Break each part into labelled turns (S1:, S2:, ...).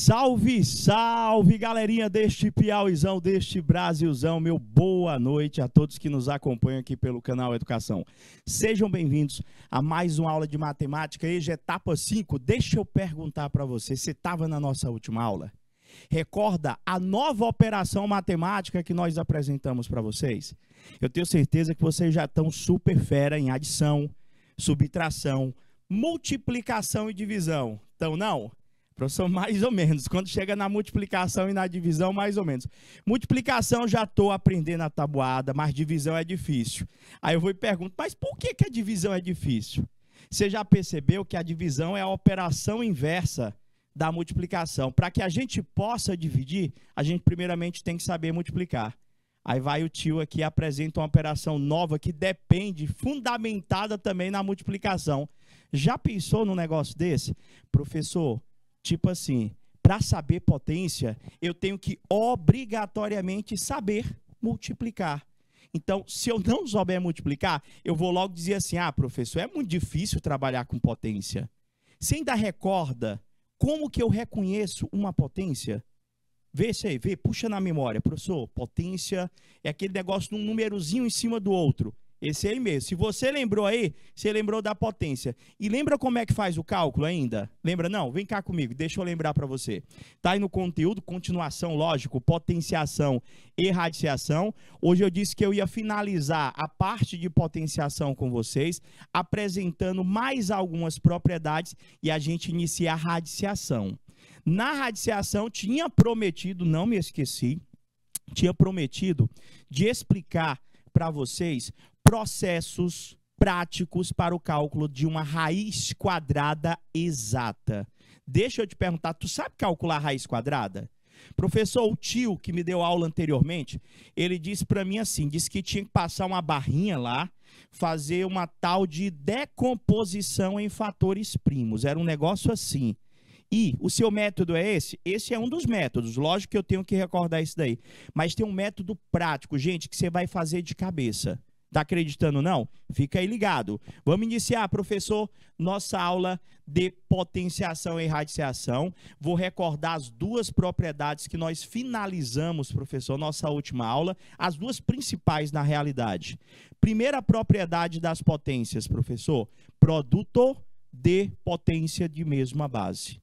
S1: Salve, salve, galerinha deste Piauizão, deste Brasilzão, meu boa noite a todos que nos acompanham aqui pelo canal Educação. Sejam bem-vindos a mais uma aula de matemática, hoje etapa 5. Deixa eu perguntar para você estava na nossa última aula? Recorda a nova operação matemática que nós apresentamos para vocês? Eu tenho certeza que vocês já estão super fera em adição, subtração, multiplicação e divisão. Então, não? Professor, mais ou menos. Quando chega na multiplicação e na divisão, mais ou menos. Multiplicação já estou aprendendo a tabuada, mas divisão é difícil. Aí eu vou e pergunto, mas por que a divisão é difícil? Você já percebeu que a divisão é a operação inversa da multiplicação? Para que a gente possa dividir, a gente primeiramente tem que saber multiplicar. Aí vai o tio aqui e apresenta uma operação nova que depende, fundamentada também na multiplicação. Já pensou num negócio desse? Professor, tipo assim, para saber potência, eu tenho que obrigatoriamente saber multiplicar. Então, se eu não souber multiplicar, eu vou logo dizer assim, professor, é muito difícil trabalhar com potência. Você ainda recorda como que eu reconheço uma potência? Vê isso aí, puxa na memória. Professor, potência é aquele negócio de um númerozinho em cima do outro. Esse aí mesmo. Se você lembrou aí, você lembrou da potência. E lembra como é que faz o cálculo ainda? Lembra não? Vem cá comigo, deixa eu lembrar para você. Está aí no conteúdo, continuação, lógico, potenciação e radiciação. Hoje eu disse que eu ia finalizar a parte de potenciação com vocês, apresentando mais algumas propriedades e a gente inicia a radiciação. Na radiciação, tinha prometido, não me esqueci, tinha prometido de explicar para vocês processos práticos para o cálculo de uma raiz quadrada exata. Deixa eu te perguntar, tu sabe calcular a raiz quadrada? Professor, o tio que me deu aula anteriormente, ele disse para mim assim, disse que tinha que passar uma barrinha lá, fazer uma tal de decomposição em fatores primos. Era um negócio assim. E o seu método é esse? Esse é um dos métodos. Lógico que eu tenho que recordar isso daí. Mas tem um método prático, gente, que você vai fazer de cabeça. Tá acreditando, não? Fica aí ligado. Vamos iniciar, professor, nossa aula de potenciação e radiciação. Vou recordar as duas propriedades que nós finalizamos, professor, nossa última aula. As duas principais na realidade. Primeira propriedade das potências, professor. Produto de potência de mesma base.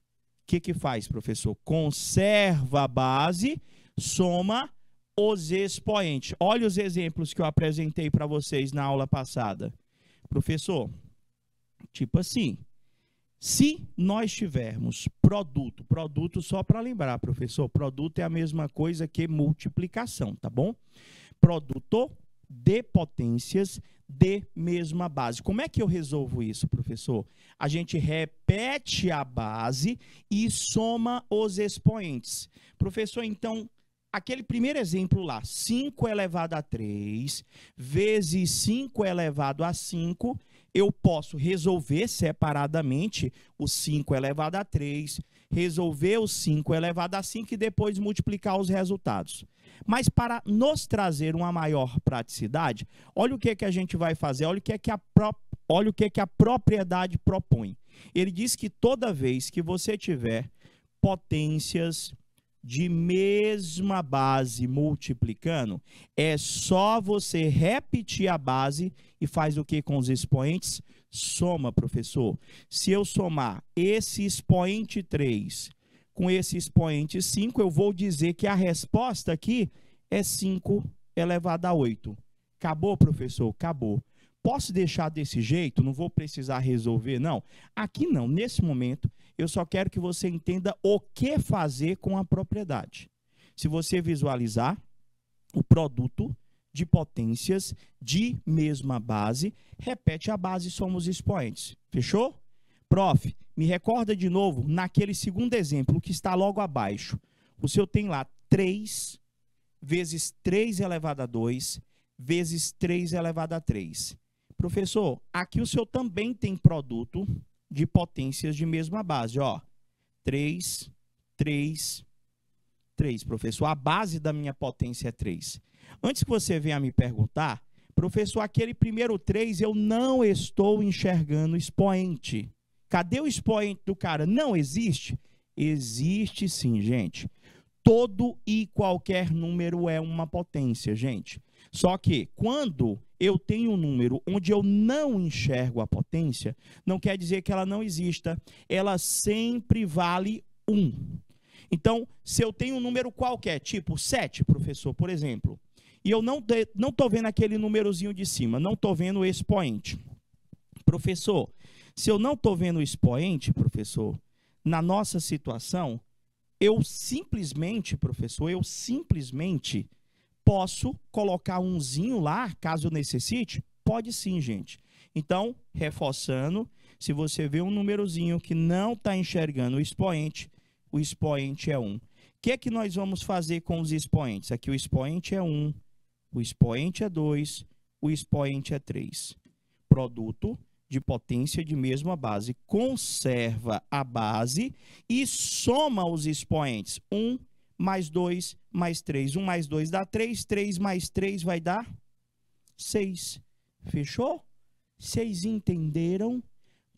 S1: O que faz, professor? Conserva a base, soma os expoentes. Olha os exemplos que eu apresentei para vocês na aula passada. Professor, tipo assim, se nós tivermos produto só para lembrar, professor, produto é a mesma coisa que multiplicação, tá bom? Produto de potências de mesma base. Como é que eu resolvo isso, professor? A gente repete a base e soma os expoentes. Professor, então, aquele primeiro exemplo lá, 5 elevado a 3 vezes 5 elevado a 5, eu posso resolver separadamente o 5 elevado a 3, resolver o 5 elevado a 5 e depois multiplicar os resultados. Mas para nos trazer uma maior praticidade, olha o que a gente vai fazer, olha o que a propriedade propõe. Ele diz que toda vez que você tiver potências de mesma base multiplicando, é só você repetir a base e faz o que com os expoentes? Soma, professor. Se eu somar esse expoente 3 com esse expoente 5, eu vou dizer que a resposta aqui é 5 elevado a 8. Acabou, professor? Acabou. Posso deixar desse jeito? Não vou precisar resolver, não? Aqui não. Nesse momento, eu só quero que você entenda o que fazer com a propriedade. Se você visualizar o produto de potências de mesma base, repete a base e soma os expoentes. Fechou? Prof, me recorda de novo, naquele segundo exemplo, que está logo abaixo. O seu tem lá 3 vezes 3 elevado a 2 vezes 3 elevado a 3. Professor, aqui o seu também tem produto de potências de mesma base. Ó, 3, 3, 3, professor. A base da minha potência é 3. Antes que você venha me perguntar, professor, aquele primeiro 3 eu não estou enxergando expoente. Cadê o expoente do cara? Não existe? Existe sim, gente. Todo e qualquer número é uma potência, gente. Só que quando eu tenho um número onde eu não enxergo a potência, não quer dizer que ela não exista. Ela sempre vale 1. Então, se eu tenho um número qualquer, tipo 7, professor, por exemplo, e eu não estou vendo aquele númerozinho de cima, não estou vendo o expoente. Professor, se eu não estou vendo o expoente, professor, na nossa situação, eu simplesmente, professor, posso colocar umzinho lá, caso necessite? Pode sim, gente. Então, reforçando, se você vê um númerozinho que não está enxergando o expoente é 1. O que é que nós vamos fazer com os expoentes? Aqui o expoente é 1, o expoente é 2, o expoente é 3. Produto de potência de mesma base. Conserva a base e soma os expoentes. 1 mais 2 mais 3. 1 mais 2 dá 3. 3 mais 3 vai dar 6. Fechou? Vocês entenderam?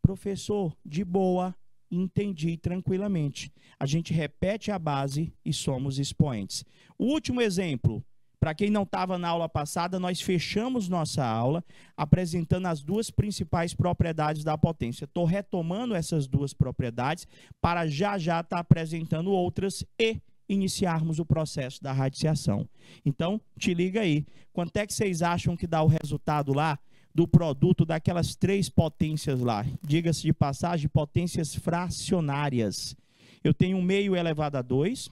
S1: Professor, de boa, entendi tranquilamente. A gente repete a base e soma os expoentes. O último exemplo. Para quem não estava na aula passada, nós fechamos nossa aula apresentando as duas principais propriedades da potência. Estou retomando essas duas propriedades para já estar apresentando outras e iniciarmos o processo da radiciação. Então, te liga aí. Quanto é que vocês acham que dá o resultado lá do produto daquelas 3 potências lá? Diga-se de passagem, potências fracionárias. Eu tenho 1 meio elevado a 2...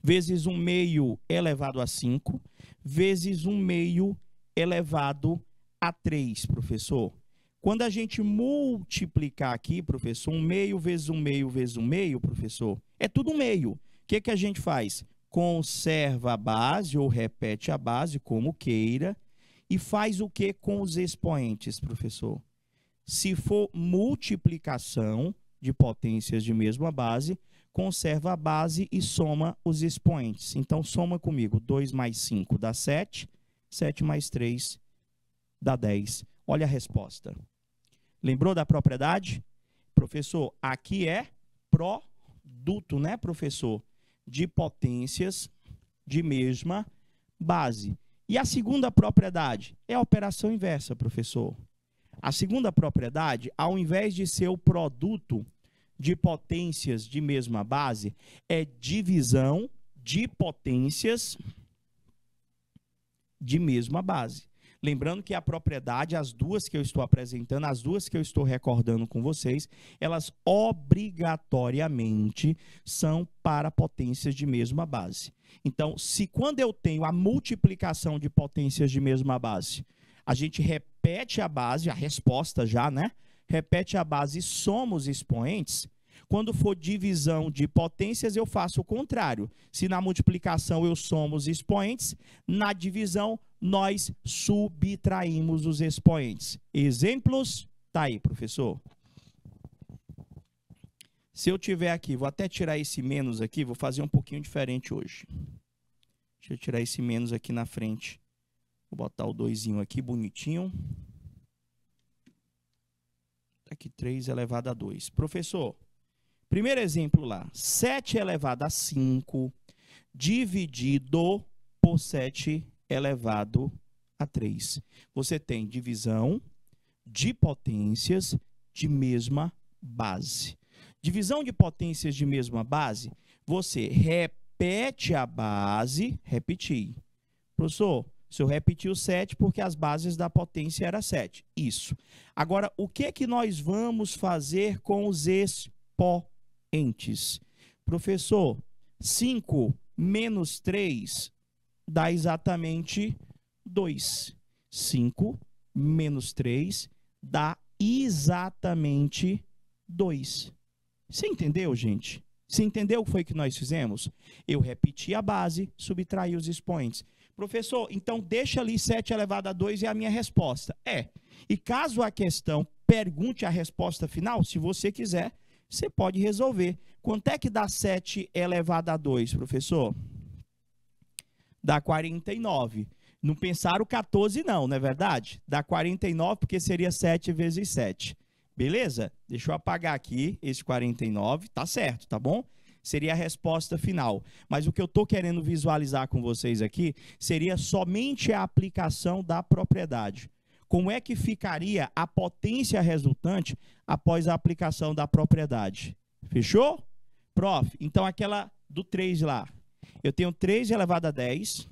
S1: vezes 1 meio elevado a 5, vezes 1 meio elevado a 3, professor. Quando a gente multiplicar aqui, professor, 1 meio vezes 1 meio vezes 1 meio, professor, é tudo 1 meio. O que que a gente faz? Conserva a base ou repete a base, como queira, e faz o que com os expoentes, professor? Se for multiplicação de potências de mesma base, conserva a base e soma os expoentes. Então, soma comigo. 2 mais 5 dá 7. 7 mais 3 dá 10. Olha a resposta. Lembrou da propriedade? Professor, aqui é produto, né, professor? De potências de mesma base. E a segunda propriedade é a operação inversa, professor. A segunda propriedade, ao invés de ser o produto de potências de mesma base, é divisão de potências de mesma base. Lembrando que a propriedade, as duas que eu estou apresentando, as duas que eu estou recordando com vocês, elas obrigatoriamente são para potências de mesma base. Então, se quando eu tenho a multiplicação de potências de mesma base, a gente repete a base, a resposta já, né? Repete a base e soma os expoentes. Quando for divisão de potências, eu faço o contrário. Se na multiplicação eu somo os expoentes, na divisão nós subtraímos os expoentes. Exemplos? Tá aí, professor. Se eu tiver aqui, vou até tirar esse menos aqui, vou fazer um pouquinho diferente hoje. Deixa eu tirar esse menos aqui na frente. Vou botar o 2zinho aqui, bonitinho. Aqui, 3 elevado a 2. Professor, primeiro exemplo lá. 7 elevado a 5 dividido por 7 elevado a 3. Você tem divisão de potências de mesma base. Divisão de potências de mesma base, você repete a base, repetir. Professor, se eu repetir o 7 porque as bases da potência era 7. Isso. Agora, o que é que nós vamos fazer com os expoentes? Professor, 5 menos 3 dá exatamente 2. 5 menos 3 dá exatamente 2. Você entendeu, gente? Você entendeu o que foi que nós fizemos? Eu repeti a base, subtraí os expoentes. Professor, então deixa ali 7 elevado a 2 é a minha resposta. É. E caso a questão pergunte a resposta final, se você quiser, você pode resolver. Quanto é que dá 7 elevado a 2, professor? Dá 49. Não pensaram 14 não é verdade? Dá 49 porque seria 7 vezes 7. Beleza? Deixa eu apagar aqui esse 49, tá certo, tá bom? Seria a resposta final. Mas o que eu estou querendo visualizar com vocês aqui seria somente a aplicação da propriedade. Como é que ficaria a potência resultante após a aplicação da propriedade? Fechou? Prof, então aquela do 3 lá. Eu tenho 3 elevado a 10,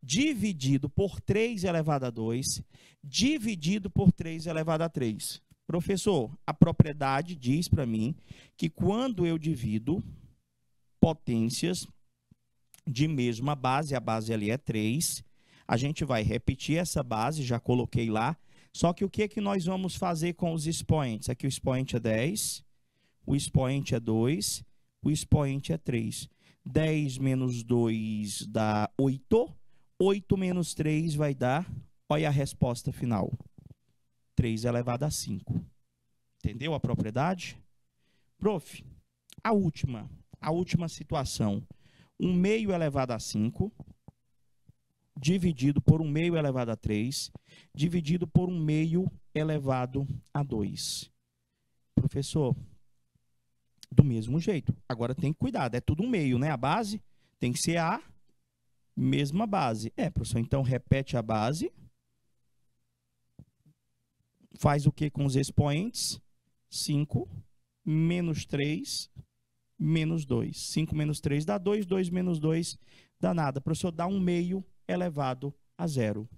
S1: dividido por 3 elevado a 2, dividido por 3 elevado a 3. Professor, a propriedade diz para mim que quando eu divido potências de mesma base, a base ali é 3, a gente vai repetir essa base, já coloquei lá, só que o que é que nós vamos fazer com os expoentes? Aqui o expoente é 10, o expoente é 2, o expoente é 3. 10 menos 2 dá 8, 8 menos 3 vai dar, olha a resposta final, 3 elevado a 5. Entendeu a propriedade? Prof, a última situação, 1 meio elevado a 5, dividido por 1 meio elevado a 3, dividido por 1 meio elevado a 2. Professor, do mesmo jeito. Agora tem que cuidar, é tudo 1 meio, né? A base tem que ser a mesma base. Professor, então repete a base. Faz o que com os expoentes? 5 menos 3 menos 2. 5 menos 3 dá 2, 2 menos 2 dá nada. Professor, dá 1 meio elevado a 0.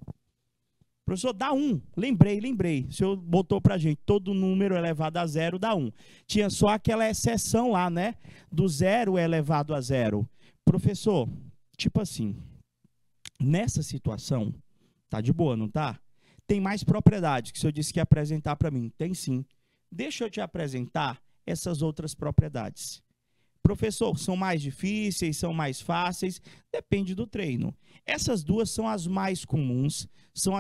S1: Professor, dá 1. Lembrei. O senhor botou pra gente, todo número elevado a 0 dá 1. Tinha só aquela exceção lá, né? Do 0 elevado a 0. Professor, tipo assim, nessa situação, tá de boa, não tá? Tem mais propriedades que o senhor disse que ia apresentar para mim. Tem sim. Deixa eu te apresentar essas outras propriedades. Professor, são mais difíceis, são mais fáceis? Depende do treino. Essas duas são as mais comuns, são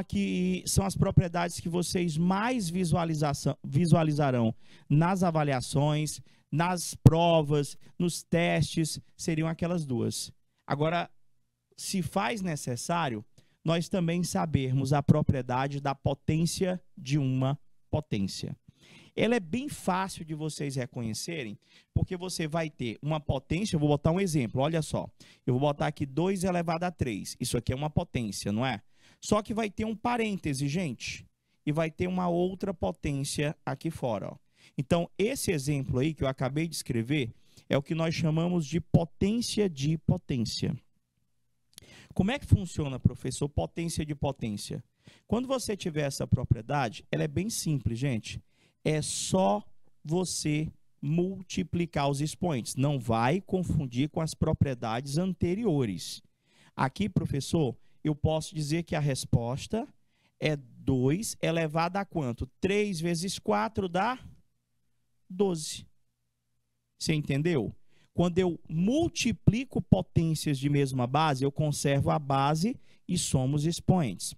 S1: as propriedades que vocês mais visualizarão nas avaliações, nas provas, nos testes, seriam aquelas duas. Agora, se faz necessário, nós também sabermos a propriedade da potência de uma potência. Ela é bem fácil de vocês reconhecerem, porque você vai ter uma potência, eu vou botar um exemplo, olha só. Eu vou botar aqui 2 elevado a 3, isso aqui é uma potência, não é? Só que vai ter um parêntese, gente, e vai ter uma outra potência aqui fora, ó. Então, esse exemplo aí que eu acabei de escrever é o que nós chamamos de potência de potência. Como é que funciona, professor, potência de potência? Quando você tiver essa propriedade, ela é bem simples, gente. É só você multiplicar os expoentes. Não vai confundir com as propriedades anteriores. Aqui, professor, eu posso dizer que a resposta é 2 elevado a quanto? 3 vezes 4 dá 12. Você entendeu? Quando eu multiplico potências de mesma base, eu conservo a base e somo os expoentes.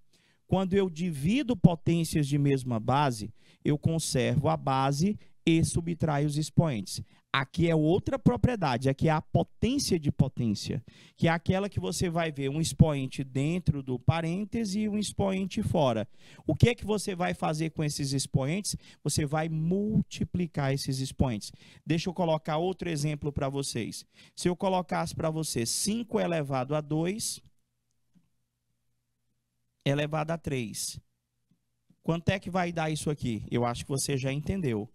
S1: Quando eu divido potências de mesma base, eu conservo a base e subtraio os expoentes. Aqui é outra propriedade, aqui é a potência de potência, que é aquela que você vai ver um expoente dentro do parêntese e um expoente fora. O que é que você vai fazer com esses expoentes? Você vai multiplicar esses expoentes. Deixa eu colocar outro exemplo para vocês. Se eu colocasse para você 5 elevado a 2 elevado a 3. Quanto é que vai dar isso aqui? Eu acho que você já entendeu.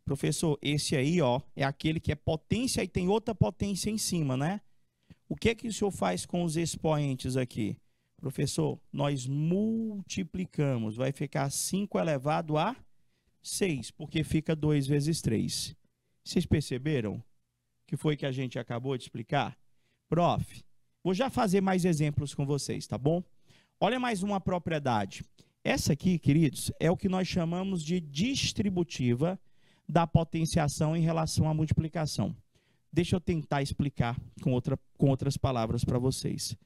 S1: Professor, esse aí, ó, é aquele que é potência e tem outra potência em cima, né? O que é que o senhor faz com os expoentes aqui? Professor, nós multiplicamos. Vai ficar 5 elevado a 6, porque fica 2 vezes 3. Vocês perceberam? O que foi que a gente acabou de explicar? Prof, vou já fazer mais exemplos com vocês, tá bom? Olha mais uma propriedade. Essa aqui, queridos, é o que nós chamamos de distributiva da potenciação em relação à multiplicação. Deixa eu tentar explicar com outras palavras para vocês.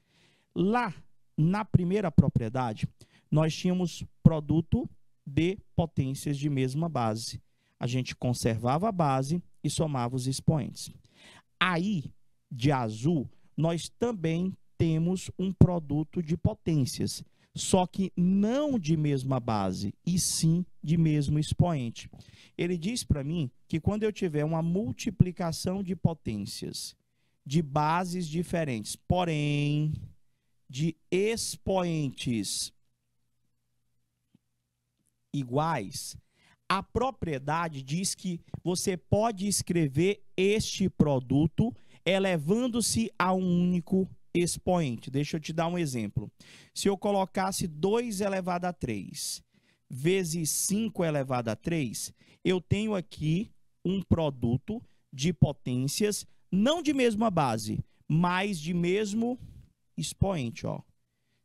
S1: Lá, na primeira propriedade, nós tínhamos produto de potências de mesma base. A gente conservava a base e somava os expoentes. Aí, de azul, nós também temos um produto de potências, só que não de mesma base, e sim de mesmo expoente. Ele diz para mim que quando eu tiver uma multiplicação de potências de bases diferentes, porém de expoentes iguais, a propriedade diz que você pode escrever este produto elevando-se a um único expoente. Deixa eu te dar um exemplo. Se eu colocasse 2 elevado a 3 vezes 5 elevado a 3, eu tenho aqui um produto de potências, não de mesma base, mas de mesmo expoente. Ó.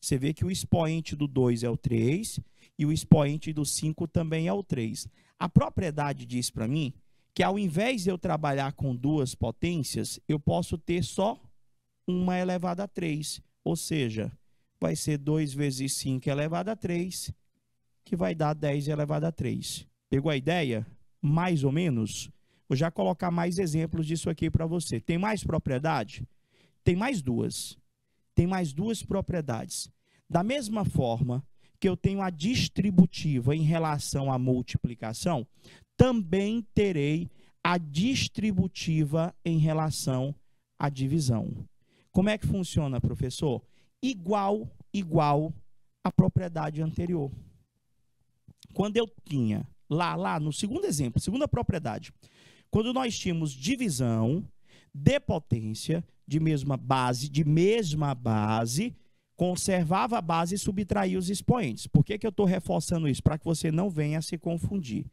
S1: Você vê que o expoente do 2 é o 3 e o expoente do 5 também é o 3. A propriedade diz para mim que ao invés de eu trabalhar com duas potências, eu posso ter só uma elevada a 3. Ou seja, vai ser 2 vezes 5 elevado a 3, que vai dar 10 elevado a 3. Pegou a ideia? Mais ou menos? Vou já colocar mais exemplos disso aqui para você. Tem mais propriedade? Tem mais duas. Tem mais duas propriedades. Da mesma forma que eu tenho a distributiva em relação à multiplicação, também terei a distributiva em relação à divisão. Como é que funciona, professor? Igual à propriedade anterior. Quando eu tinha, lá no segundo exemplo, segunda propriedade, quando nós tínhamos divisão de potência, de mesma base, conservava a base e subtraía os expoentes. Por que eu estou reforçando isso? Para que você não venha a se confundir.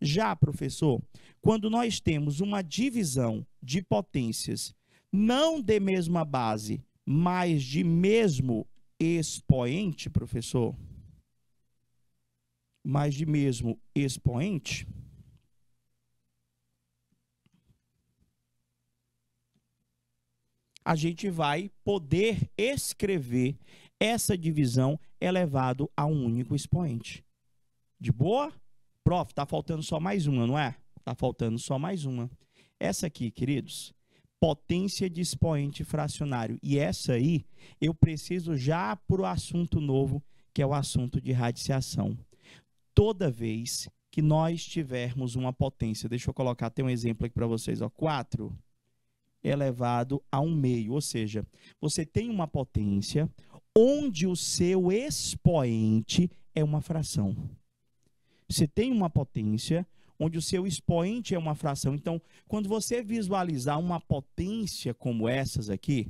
S1: Já, professor, quando nós temos uma divisão de potências, não de mesma base, mas de mesmo expoente, professor, mas de mesmo expoente, a gente vai poder escrever essa divisão elevado a um único expoente. De boa? Prof, está faltando só mais uma, não é? Está faltando só mais uma. Essa aqui, queridos, potência de expoente fracionário. E essa aí, eu preciso já para o assunto novo, que é o assunto de radiciação. Toda vez que nós tivermos uma potência, deixa eu colocar até um exemplo aqui para vocês, ó, 4 elevado a 1/2, ou seja, você tem uma potência onde o seu expoente é uma fração. Você tem uma potência onde o seu expoente é uma fração. Então, quando você visualizar uma potência como essas aqui,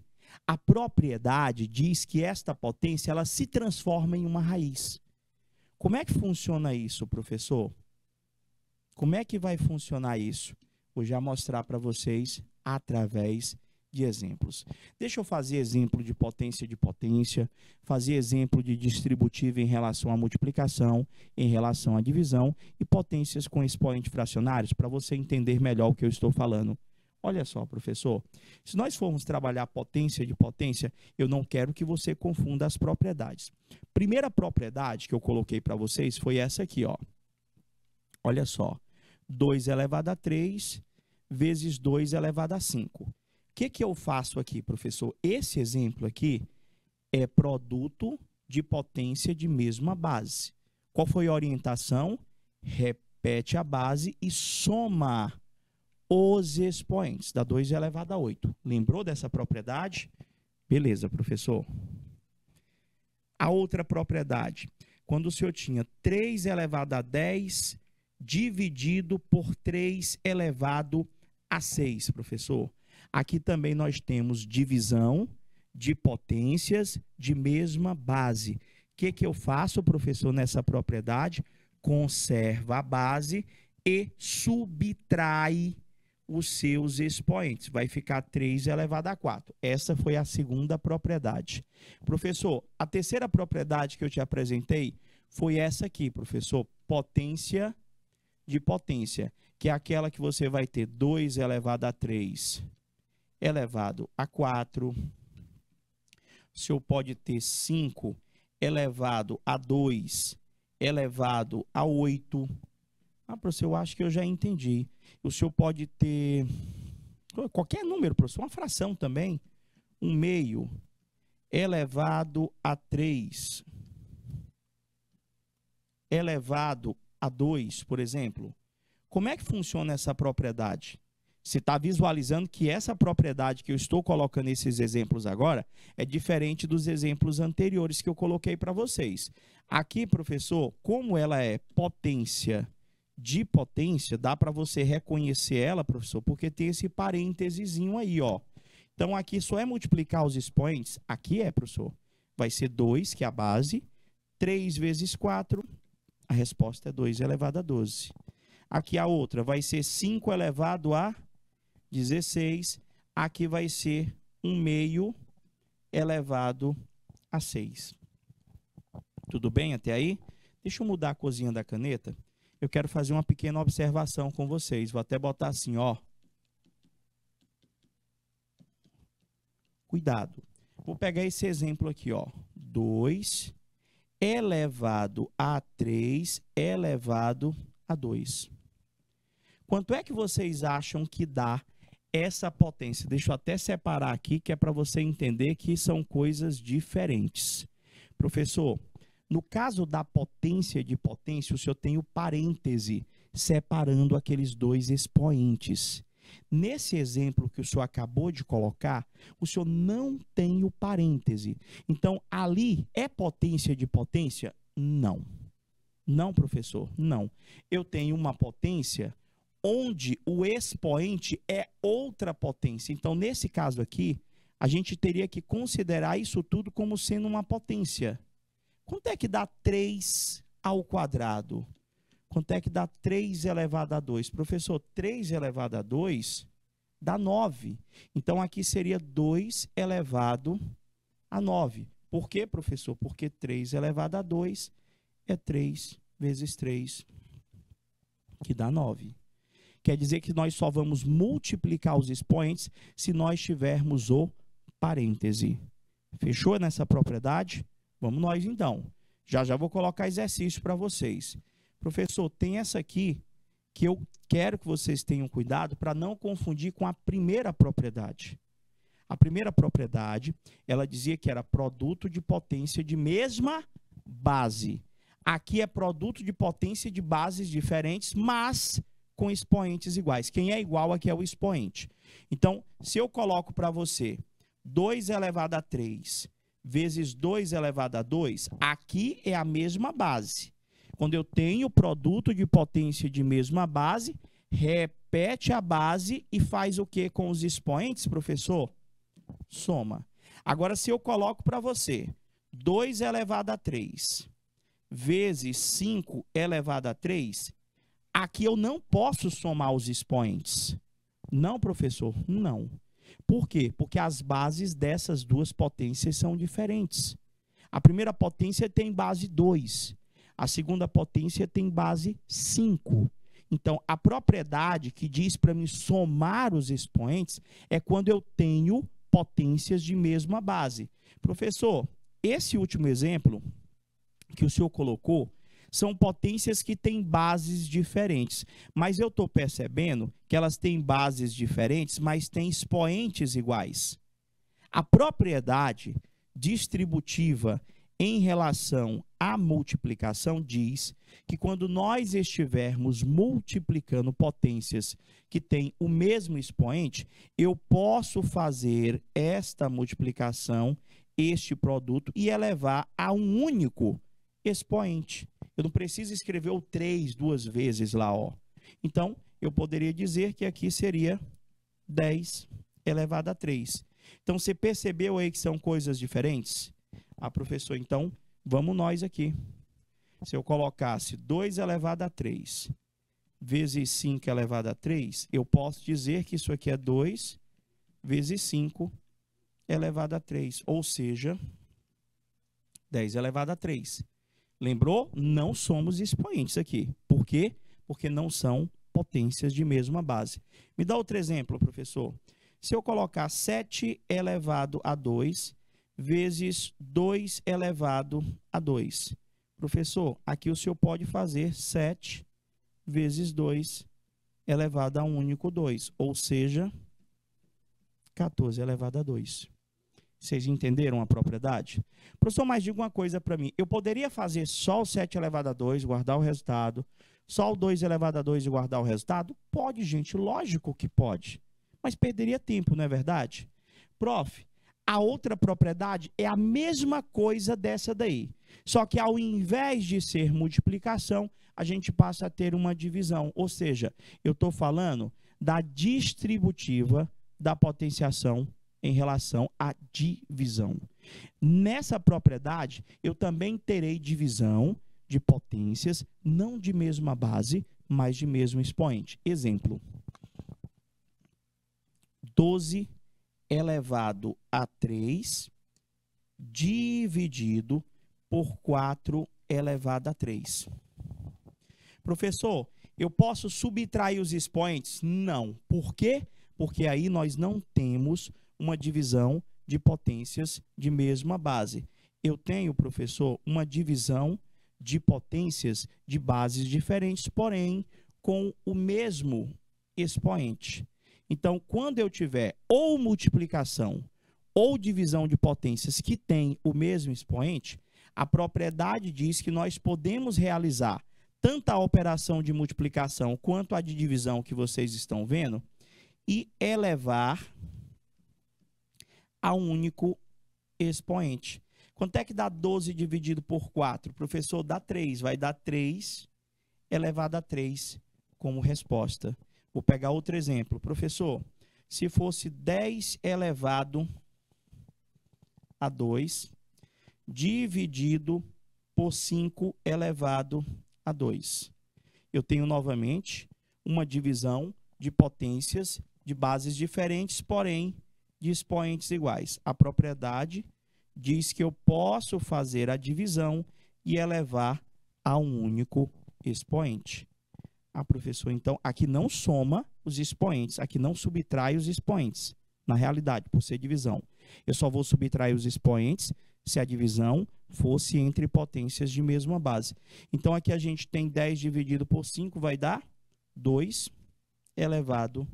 S1: a propriedade diz que esta potência ela se transforma em uma raiz. Como é que funciona isso, professor? Como é que vai funcionar isso? Vou já mostrar para vocês através de exemplos. Deixa eu fazer exemplo de potência, fazer exemplo de distributiva em relação à multiplicação, em relação à divisão e potências com expoentes fracionários, para você entender melhor o que eu estou falando. Olha só, professor, se nós formos trabalhar potência de potência, eu não quero que você confunda as propriedades. Primeira propriedade que eu coloquei para vocês foi essa aqui, ó. Olha só, 2 elevado a 3 vezes 2 elevado a 5. O que eu faço aqui, professor? Esse exemplo aqui é produto de potência de mesma base. Qual foi a orientação? Repete a base e soma os expoentes, dá 2 elevado a 8. Lembrou dessa propriedade? Beleza, professor. A outra propriedade, quando o senhor tinha 3 elevado a 10 dividido por 3 elevado a 6, professor. Aqui também nós temos divisão de potências de mesma base. O que eu faço, professor, nessa propriedade? Conserva a base e subtrai os seus expoentes. Vai ficar 3 elevado a 4. Essa foi a segunda propriedade. Professor, a terceira propriedade que eu te apresentei foi essa aqui, professor. Potência de potência, que é aquela que você vai ter 2 elevado a 3 elevado a 4. O senhor pode ter 5 elevado a 2 elevado a 8. Ah, professor, eu acho que eu já entendi. O senhor pode ter qualquer número, professor, uma fração também. 1/2 elevado a 3 elevado a 2, por exemplo. Como é que funciona essa propriedade? Você está visualizando que essa propriedade que eu estou colocando esses exemplos agora é diferente dos exemplos anteriores que eu coloquei para vocês. Aqui, professor, como ela é potência de potência, dá para você reconhecer ela, professor, porque tem esse parêntesezinho aí, ó. Então, aqui só é multiplicar os expoentes. Aqui professor, vai ser 2, que é a base, 3 vezes 4, a resposta é 2 elevado a 12. Aqui a outra vai ser 5 elevado a 16. Aqui vai ser 1/2 elevado a 6. Tudo bem até aí? Deixa eu mudar a corzinha da caneta. Eu quero fazer uma pequena observação com vocês. Vou até botar assim, ó. Cuidado. Vou pegar esse exemplo aqui, ó. 2 elevado a 3 elevado a 2. Quanto é que vocês acham que dá essa potência? Deixa eu até separar aqui, que é para você entender que são coisas diferentes. Professor, no caso da potência de potência, o senhor tem o parêntese separando aqueles dois expoentes. Nesse exemplo que o senhor acabou de colocar, o senhor não tem o parêntese. Então, ali é potência de potência? Não. Não, professor, não. Eu tenho uma potência onde o expoente é outra potência. Então, nesse caso aqui, a gente teria que considerar isso tudo como sendo uma potência. Quanto é que dá 3 ao quadrado? Quanto é que dá 3 elevado a 2? Professor, 3 elevado a 2 dá 9. Então, aqui seria 2 elevado a 9. Por quê, professor? Porque 3 elevado a 2 é 3 vezes 3, que dá 9. Quer dizer que nós só vamos multiplicar os expoentes se nós tivermos o parêntese. Fechou nessa propriedade? Vamos nós, então. Já vou colocar exercício para vocês. Professor, tem essa aqui que eu quero que vocês tenham cuidado para não confundir com a primeira propriedade. A primeira propriedade, ela dizia que era produto de potência de mesma base. Aqui é produto de potência de bases diferentes, mas com expoentes iguais. Quem é igual aqui é o expoente. Então, se eu coloco para você 2 elevado a 3 vezes 2 elevado a 2, aqui é a mesma base. Quando eu tenho produto de potência de mesma base, repete a base e faz o que com os expoentes, professor? Soma. Agora, se eu coloco para você 2 elevado a 3 vezes 5 elevado a 3, aqui eu não posso somar os expoentes. Não, professor? Não. Por quê? Porque as bases dessas duas potências são diferentes. A primeira potência tem base 2. A segunda potência tem base 5. Então, a propriedade que diz para mim somar os expoentes é quando eu tenho potências de mesma base. Professor, esse último exemplo que o senhor colocou são potências que têm bases diferentes. Mas eu estou percebendo que elas têm bases diferentes, mas têm expoentes iguais. A propriedade distributiva em relação à multiplicação diz que quando nós estivermos multiplicando potências que têm o mesmo expoente, eu posso fazer esta multiplicação, este produto, e elevar a um único expoente. Eu não preciso escrever o 3 duas vezes lá, ó. Então, eu poderia dizer que aqui seria 10 elevado a 3. Então, você percebeu aí que são coisas diferentes? Ah, professor, então, vamos nós aqui. Se eu colocasse 2 elevado a 3 vezes 5 elevado a 3, eu posso dizer que isso aqui é 2 vezes 5 elevado a 3, ou seja, 10 elevado a 3. Lembrou? Não somos expoentes aqui. Por quê? Porque não são potências de mesma base. Me dá outro exemplo, professor. Se eu colocar 7 elevado a 2 vezes 2 elevado a 2. Professor, aqui o senhor pode fazer 7 vezes 2 elevado a um único 2, ou seja, 14 elevado a 2. Vocês entenderam a propriedade? Professor, mas diga uma coisa para mim. Eu poderia fazer só o 7 elevado a 2, guardar o resultado, Só o 2 elevado a 2 e guardar o resultado? Pode, gente, lógico que pode. Mas perderia tempo, não é verdade? Prof, a outra propriedade é a mesma coisa dessa daí. Só que ao invés de ser multiplicação, a gente passa a ter uma divisão. Ou seja, eu estou falando da distributiva da potenciação em relação à divisão. Nessa propriedade, eu também terei divisão de potências, não de mesma base, mas de mesmo expoente. Exemplo, 12 elevado a 3 dividido por 4 elevado a 3. Professor, eu posso subtrair os expoentes? Não. Por quê? Porque aí nós não temos uma divisão de potências de mesma base. Eu tenho, professor, uma divisão de potências de bases diferentes, porém com o mesmo expoente. Então, quando eu tiver ou multiplicação ou divisão de potências que tem o mesmo expoente, a propriedade diz que nós podemos realizar tanto a operação de multiplicação quanto a de divisão que vocês estão vendo e elevar a um único expoente. Quanto é que dá 12 dividido por 4? Professor, dá 3. Vai dar 3 elevado a 3 como resposta. Vou pegar outro exemplo. Professor, se fosse 10 elevado a 2 dividido por 5 elevado a 2. Eu tenho novamente uma divisão de potências de bases diferentes, porém de expoentes iguais. A propriedade diz que eu posso fazer a divisão e elevar a um único expoente. Ah, professor, então aqui não soma os expoentes, aqui não subtrai os expoentes. Na realidade, por ser divisão. Eu só vou subtrair os expoentes se a divisão fosse entre potências de mesma base. Então, aqui a gente tem 10 dividido por 5, vai dar 2 elevado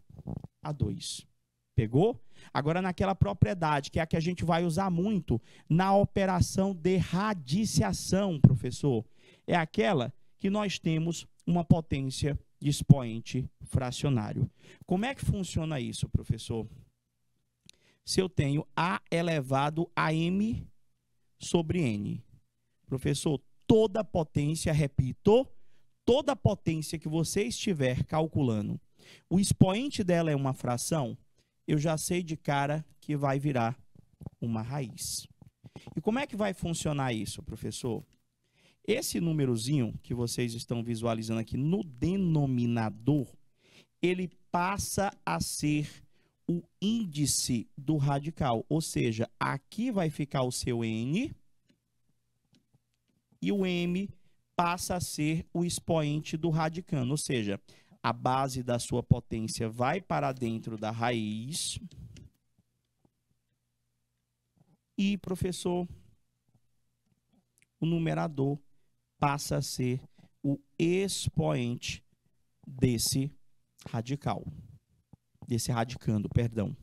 S1: a 2. Pegou? Agora, naquela propriedade, que é a que a gente vai usar muito na operação de radiciação, professor, é aquela que nós temos uma potência de expoente fracionário. Como é que funciona isso, professor? Se eu tenho A elevado a M sobre N. Professor, toda potência, repito, toda potência que você estiver calculando, o expoente dela é uma fração, eu já sei de cara que vai virar uma raiz. E como é que vai funcionar isso, professor? Esse númerozinho que vocês estão visualizando aqui no denominador, ele passa a ser o índice do radical, ou seja, aqui vai ficar o seu N e o M passa a ser o expoente do radicando, ou seja, a base da sua potência vai para dentro da raiz e, professor, o numerador passa a ser o expoente desse radical. Desse radicando, perdão.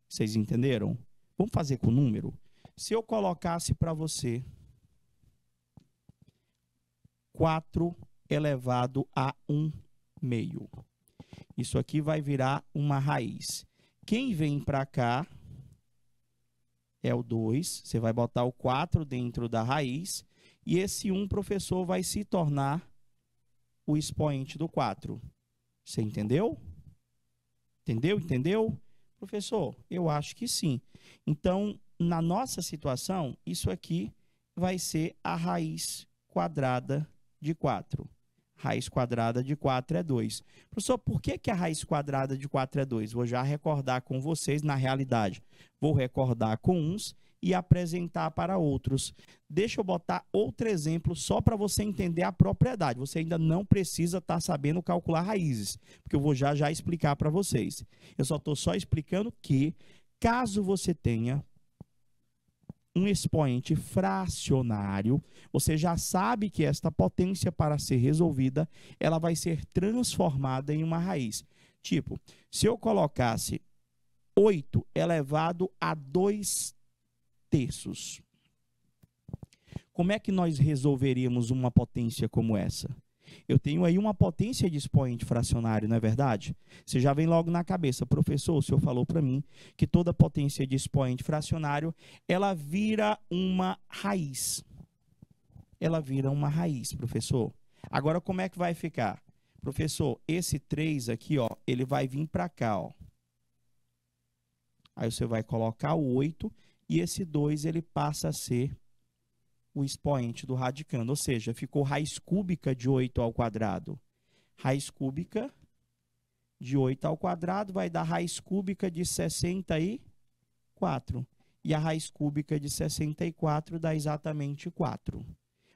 S1: Vocês entenderam? Vamos fazer com o número? Se eu colocasse para você 4 elevado a 1 meio. Isso aqui vai virar uma raiz. Quem vem para cá é o 2. Você vai botar o 4 dentro da raiz. E esse 1, professor, vai se tornar o expoente do 4. Você entendeu? Entendeu? Entendeu? Professor, eu acho que sim. Então, na nossa situação, isso aqui vai ser a raiz quadrada de 4. Raiz quadrada de 4 é 2. Professor, por que a raiz quadrada de 4 é 2? Vou já recordar com vocês, na realidade. Vou recordar com uns e apresentar para outros. Deixa eu botar outro exemplo só para você entender a propriedade. Você ainda não precisa estar sabendo calcular raízes, porque eu vou já explicar para vocês. Eu só estou explicando que, caso você tenha um expoente fracionário, você já sabe que esta potência, para ser resolvida, ela vai ser transformada em uma raiz. Tipo, se eu colocasse 8 elevado a 2 terços, como é que nós resolveríamos uma potência como essa? Eu tenho aí uma potência de expoente fracionário, não é verdade? Você já vem logo na cabeça, professor, o senhor falou para mim que toda potência de expoente fracionário, ela vira uma raiz. Ela vira uma raiz, professor. Agora, como é que vai ficar? Professor, esse 3 aqui, ó, ele vai vir para cá, ó. Aí você vai colocar o 8 e esse 2 ele passa a ser o expoente do radicando, ou seja, ficou raiz cúbica de 8 ao quadrado. Raiz cúbica de 8 ao quadrado vai dar raiz cúbica de 64. E a raiz cúbica de 64 dá exatamente 4.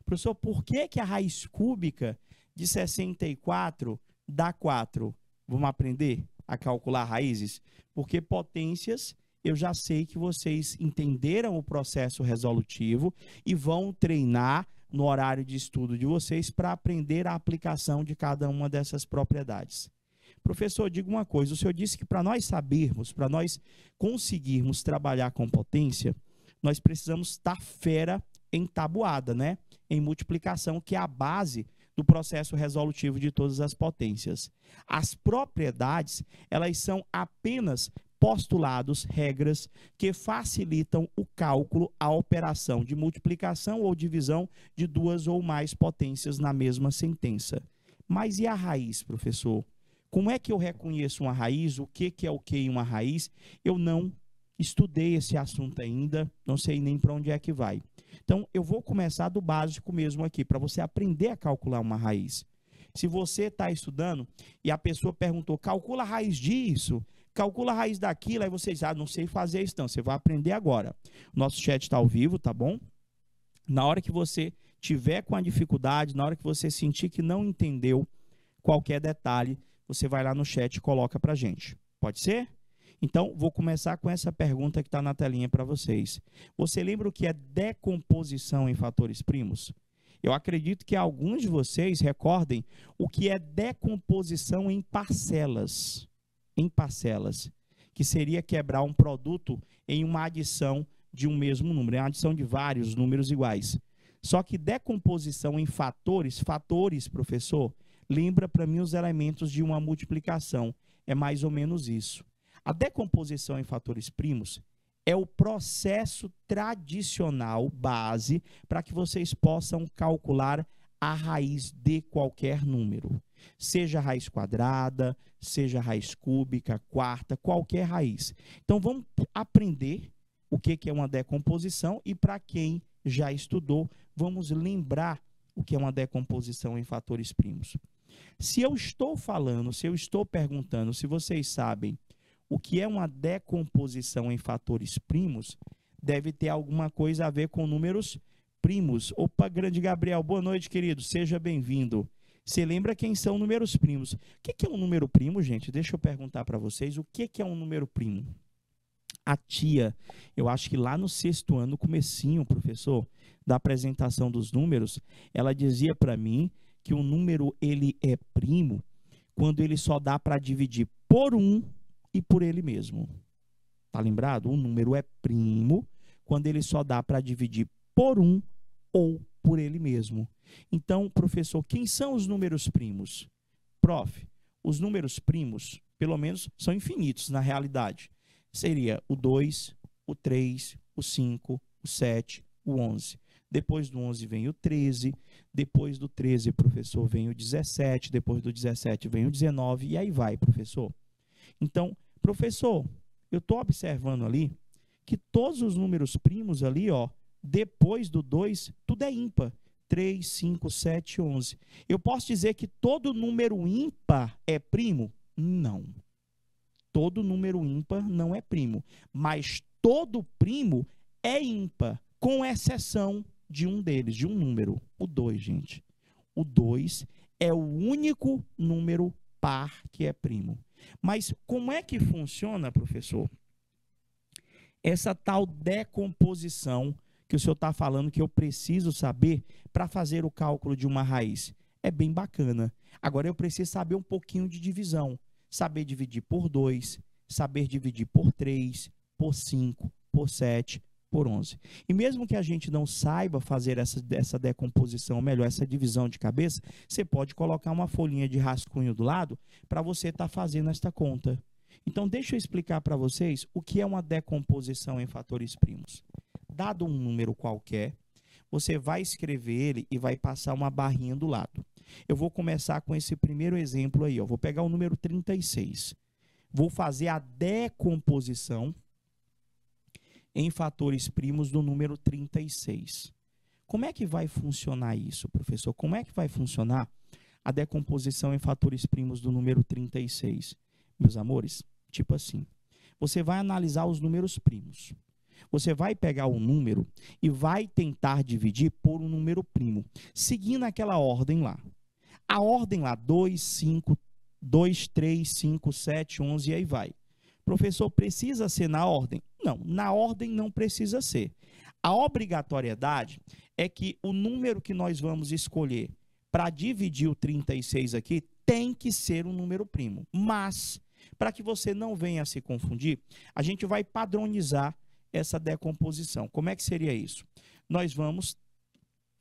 S1: Professor, por que a raiz cúbica de 64 dá 4? Vamos aprender a calcular raízes? Porque potências, eu já sei que vocês entenderam o processo resolutivo e vão treinar no horário de estudo de vocês para aprender a aplicação de cada uma dessas propriedades. Professor, diga uma coisa, o senhor disse que para nós sabermos, para nós conseguirmos trabalhar com potência, nós precisamos estar fera em tabuada, né? Em multiplicação, que é a base do processo resolutivo de todas as potências. As propriedades, elas são apenas postulados, regras que facilitam o cálculo, a operação de multiplicação ou divisão de duas ou mais potências na mesma sentença. Mas e a raiz, professor? Como é que eu reconheço uma raiz? O que é o que em uma raiz? Eu não estudei esse assunto ainda, não sei nem para onde é que vai. Então, eu vou começar do básico mesmo aqui, para você aprender a calcular uma raiz. Se você está estudando e a pessoa perguntou, calcula a raiz disso, calcula a raiz daquilo, aí você diz, não sei fazer isso não, você vai aprender agora. Nosso chat está ao vivo, tá bom? Na hora que você tiver com a dificuldade, na hora que você sentir que não entendeu qualquer detalhe, você vai lá no chat e coloca para a gente. Pode ser? Então, vou começar com essa pergunta que está na telinha para vocês. Você lembra o que é decomposição em fatores primos? Eu acredito que alguns de vocês recordem o que é decomposição em parcelas. Em parcelas, que seria quebrar um produto em uma adição de um mesmo número, é uma adição de vários números iguais. Só que decomposição em fatores, professor, lembra para mim os elementos de uma multiplicação. É mais ou menos isso. A decomposição em fatores primos é o processo tradicional, base, para que vocês possam calcular a raiz de qualquer número. Seja raiz quadrada, seja raiz cúbica, quarta, qualquer raiz. Então, vamos aprender o que é uma decomposição e, para quem já estudou, vamos lembrar o que é uma decomposição em fatores primos. Se eu estou falando, se eu estou perguntando, se vocês sabem o que é uma decomposição em fatores primos, deve ter alguma coisa a ver com números primos. Opa, grande Gabriel, boa noite, querido, seja bem-vindo. Você lembra quem são números primos? O que é um número primo, gente? Deixa eu perguntar para vocês, o que é um número primo? A tia, eu acho que lá no 6º ano, no comecinho, professor, da apresentação dos números, ela dizia para mim que o número ele é primo quando ele só dá para dividir por 1 e por ele mesmo. Tá lembrado? O número é primo quando ele só dá para dividir por 1 ou por ele mesmo. Então, professor, quem são os números primos? Prof, os números primos, pelo menos, são infinitos na realidade. Seria o 2, o 3, o 5, o 7, o 11. Depois do 11 vem o 13, depois do 13, professor, vem o 17, depois do 17 vem o 19, e aí vai, professor. Então, professor, eu estou observando ali que todos os números primos ali, ó, depois do 2, tudo é ímpar. 3, 5, 7, 11. Eu posso dizer que todo número ímpar é primo? Não. Todo número ímpar não é primo. Mas todo primo é ímpar, com exceção de um deles, de um número. O 2, gente. O 2 é o único número par que é primo. Mas como é que funciona, professor, essa tal decomposição que o senhor está falando que eu preciso saber para fazer o cálculo de uma raiz? É bem bacana. Agora eu preciso saber um pouquinho de divisão. Saber dividir por 2, saber dividir por 3, por 5, por 7, por 11. E mesmo que a gente não saiba fazer essa decomposição, ou melhor, essa divisão de cabeça, você pode colocar uma folhinha de rascunho do lado para você estar fazendo esta conta. Então, deixa eu explicar para vocês o que é uma decomposição em fatores primos. Dado um número qualquer, você vai escrever ele e vai passar uma barrinha do lado. Eu vou começar com esse primeiro exemplo aí, ó. Vou pegar o número 36. Vou fazer a decomposição em fatores primos do número 36. Como é que vai funcionar isso, professor? Como é que vai funcionar a decomposição em fatores primos do número 36? Meus amores, tipo assim, você vai analisar os números primos. Você vai pegar o número e vai tentar dividir por um número primo, seguindo aquela ordem lá. A ordem lá, 2, 5, 2, 3, 5, 7, 11 e aí vai. Professor, precisa ser na ordem? Não, na ordem não precisa ser. A obrigatoriedade é que o número que nós vamos escolher para dividir o 36 aqui tem que ser um número primo. Mas, para que você não venha a se confundir, a gente vai padronizar essa decomposição. Como é que seria isso? Nós vamos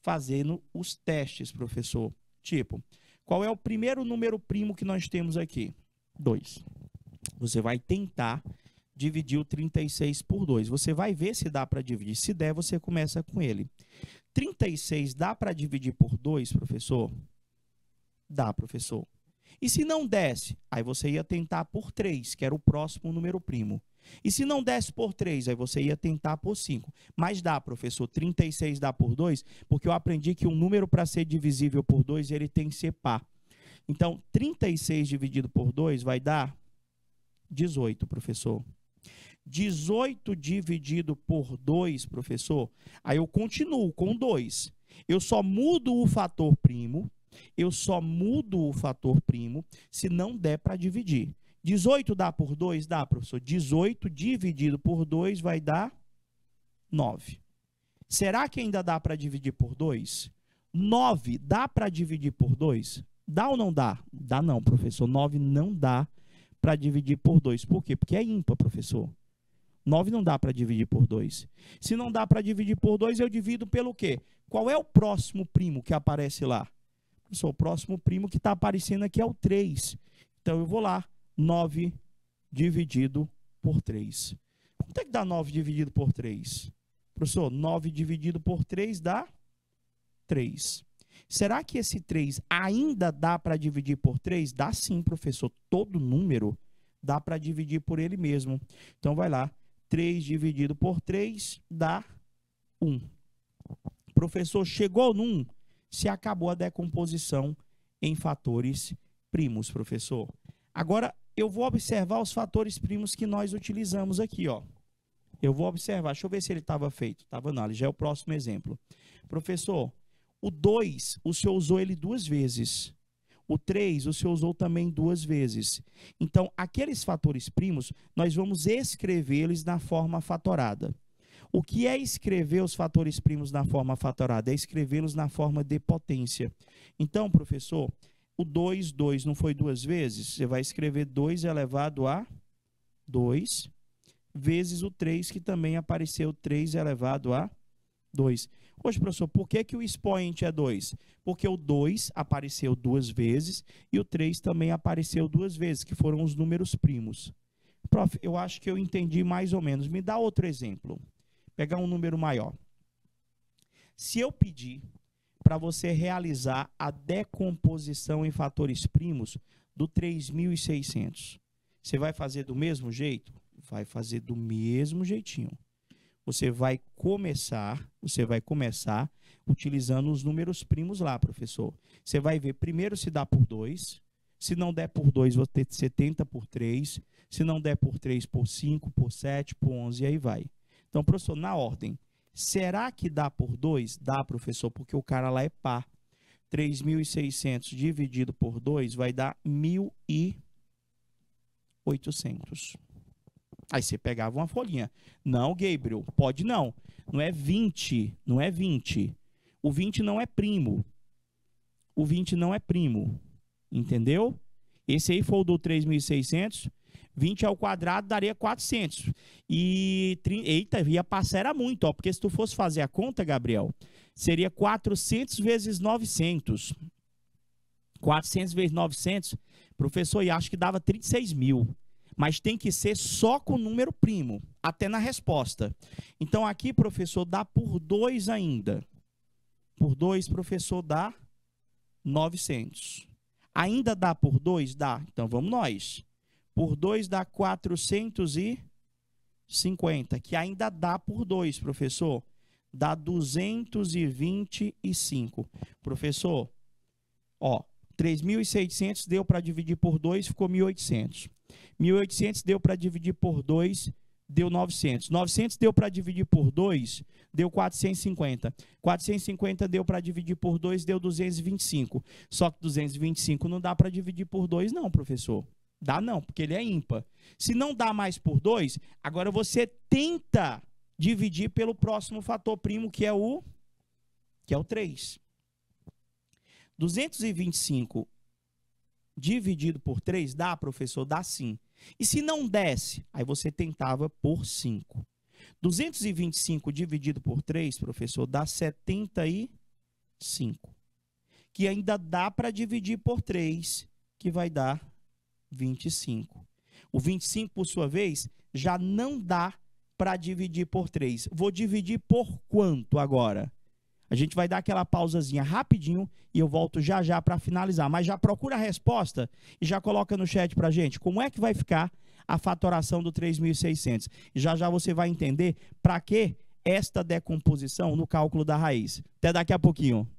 S1: fazendo os testes, professor. Tipo, qual é o primeiro número primo que nós temos aqui? 2. Você vai tentar dividir o 36 por 2. Você vai ver se dá para dividir. Se der, você começa com ele. 36 dá para dividir por 2, professor? Dá, professor. E se não desse? Aí você ia tentar por 3, que era o próximo número primo. E se não desse por 3, aí você ia tentar por 5. Mas dá, professor, 36 dá por 2, porque eu aprendi que um número para ser divisível por 2, ele tem que ser par. Então, 36 dividido por 2 vai dar 18, professor. 18 dividido por 2, professor, aí eu continuo com 2. Eu só mudo o fator primo, se não der para dividir. 18 dá por 2? Dá, professor. 18 dividido por 2 vai dar 9. Será que ainda dá para dividir por 2? 9 dá para dividir por 2? Dá ou não dá? Dá não, professor. 9 não dá para dividir por 2. Por quê? Porque é ímpar, professor. 9 não dá para dividir por 2. Se não dá para dividir por 2, eu divido pelo quê? Qual é o próximo primo que aparece lá? Professor, o próximo primo que está aparecendo aqui é o 3. Então, eu vou lá. 9 dividido por 3. Quanto é que dá 9 dividido por 3? Professor, 9 dividido por 3 dá 3. Será que esse 3 ainda dá para dividir por 3? Dá sim, professor. Todo número dá para dividir por ele mesmo. Então, vai lá. 3 dividido por 3 dá 1. Professor, chegou no 1, se acabou a decomposição em fatores primos, professor. Agora, eu vou observar os fatores primos que nós utilizamos aqui, ó. Eu vou observar, deixa eu ver se ele estava feito. Estava não, ele já é o próximo exemplo. Professor, o 2, o senhor usou ele 2 vezes. O 3, o senhor usou também 2 vezes. Então, aqueles fatores primos, nós vamos escrevê-los na forma fatorada. O que é escrever os fatores primos na forma fatorada? É escrevê-los na forma de potência. Então, professor, o 2 não foi 2 vezes? Você vai escrever 2 elevado a 2, vezes o 3, que também apareceu 3 elevado a 2. Hoje, professor, por que o expoente é 2? Porque o 2 apareceu 2 vezes e o 3 também apareceu 2 vezes, que foram os números primos. Prof, eu acho que eu entendi mais ou menos. Me dá outro exemplo. Pegar um número maior. Se eu pedir para você realizar a decomposição em fatores primos do 3.600, você vai fazer do mesmo jeito? Vai fazer do mesmo jeitinho. Você vai começar utilizando os números primos lá, professor. Você vai ver primeiro se dá por 2. Se não der por 2, você tenta por 3. Se não der por 3, por 5, por 7, por 11, e aí vai. Então, professor, na ordem, será que dá por 2? Dá, professor, porque o cara lá é par. 3.600 dividido por 2 vai dar 1.800. Aí você pegava uma folhinha. Não, Gabriel, pode não. Não é 20, não é 20. O 20 não é primo. O 20 não é primo. Entendeu? Esse aí foi o do 3.600. 20 ao quadrado daria 400. Eita, ia passar era muito, ó, porque se tu fosse fazer a conta, Gabriel, seria 400 vezes 900. 400 vezes 900, professor, e acho que dava 36 mil. Mas tem que ser só com número primo, até na resposta. Então, aqui, professor, dá por 2 ainda. Por 2, professor, dá 900. Ainda dá por 2? Dá. Então, vamos nós. Por 2 dá 450, que ainda dá por 2, professor. Dá 225. Professor, ó, 3.600 deu para dividir por 2, ficou 1.800. 1.800 deu para dividir por 2, deu 900. 900 deu para dividir por 2, deu 450. 450 deu para dividir por 2, deu 225. Só que 225 não dá para dividir por 2 não, professor. Dá não, porque ele é ímpar. Se não dá mais por 2, agora você tenta dividir pelo próximo fator primo, que é o 3. 225 dividido por 3 dá, professor? Dá sim. E se não desse, aí você tentava por 5. 225 dividido por 3, professor, dá 75. Que ainda dá para dividir por 3, que vai dar 25. O 25, por sua vez, já não dá para dividir por 3. Vou dividir por quanto agora? A gente vai dar aquela pausazinha rapidinho e eu volto já já para finalizar. Mas já procura a resposta e já coloca no chat para a gente como é que vai ficar a fatoração do 3.600. Já já você vai entender para que esta decomposição no cálculo da raiz. Até daqui a pouquinho.